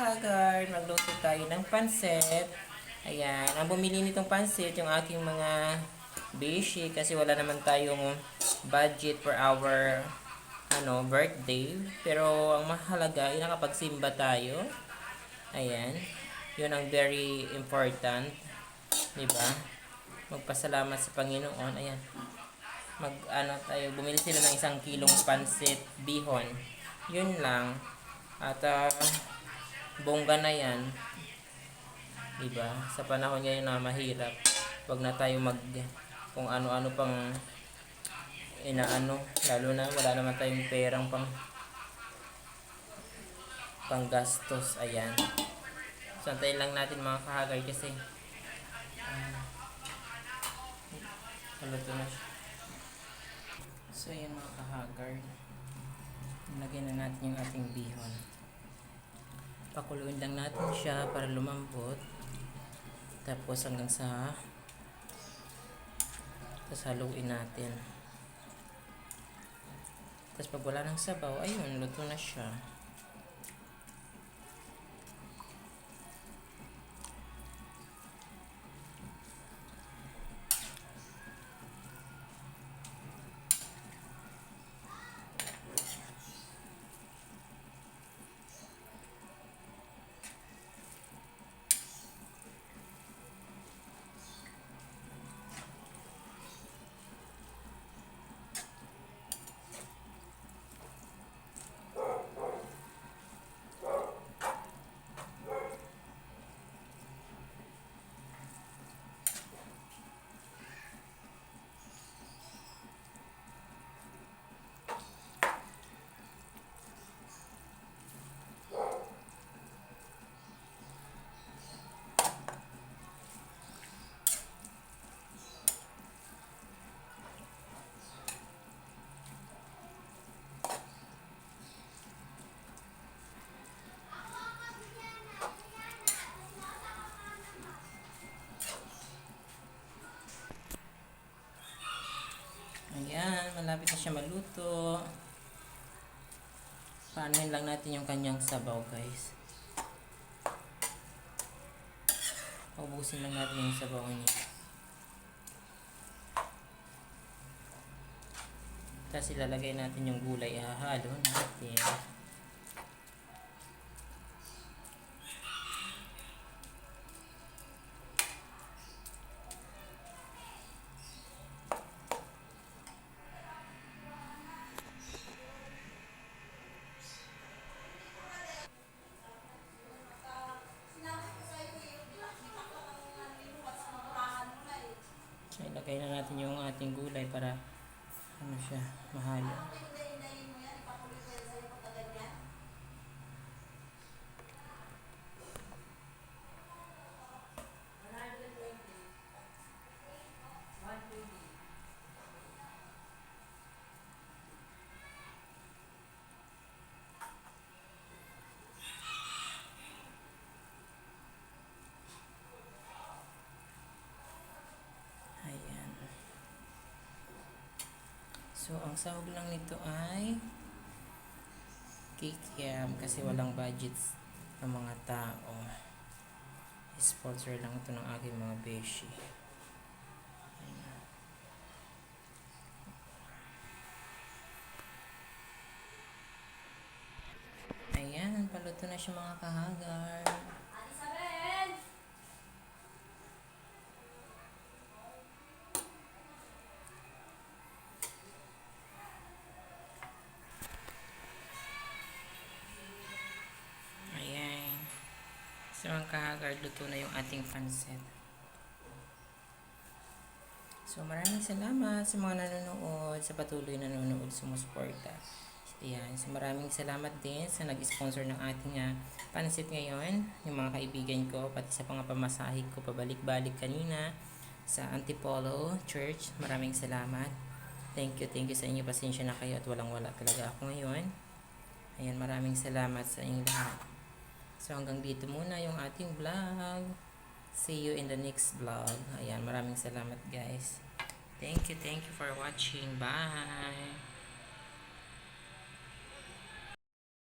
kahagard, magluto tayo ng pansit. Ayan, ang bumili nitong pansit, yung aking mga beshi, kasi wala naman tayong budget for our birthday. Pero ang mahalaga ay nakapagsimba tayo. Ayan, yun ang very important, diba? Magpasalamat sa Panginoon. Ayan, bumili sila ng 1 kilong pansit bihon. Yun lang. At bongga na yan. Diba? Sa panahon ngayon na mahirap, wag na tayo kung ano-ano pang lalo na wala naman tayong perang panggastos. Ayan. So, antayin lang natin mga kahagard kasi haluto na siya. So, ayan mga kahagard. Lagyan na natin yung ating bihon. Pakuluin lang natin siya para lumambot. Tapos hanggang sa haluin natin. Tapos pag wala ng sabaw, ayun, luto na siya. Ayan, malapit na siya maluto. Paanuhin lang natin yung kanyang sabaw, guys. Ubusin lang natin yung sabaw niya. Tapos ilalagay natin yung gulay. Hahalo natin. So, ilagay na natin yung ating gulay para siya, mahalo. Ayan. So, ang sahog lang nito ay kikiam kasi walang budgets ng mga tao. Sponsor lang ito ng aking mga beshi. Ayan, paluto na siya mga kahagar. So, ang kahagard, luto na yung ating pansit. So, maraming salamat sa mga nanonood, sa patuloy na nanonood, sumusuporta. Ayan. So, maraming salamat din sa nag-sponsor ng ating pansit ngayon. Yung mga kaibigan ko, pati sa mga pamasahe ko, pabalik-balik kanina sa Antipolo Church. Maraming salamat. Thank you sa inyo. Pasensya na kayo at walang-wala talaga ako ngayon. Ayan, maraming salamat sa inyong lahat. So, hanggang dito muna yung ating vlog. See you in the next vlog. Ayan, maraming salamat guys. Thank you for watching. Bye!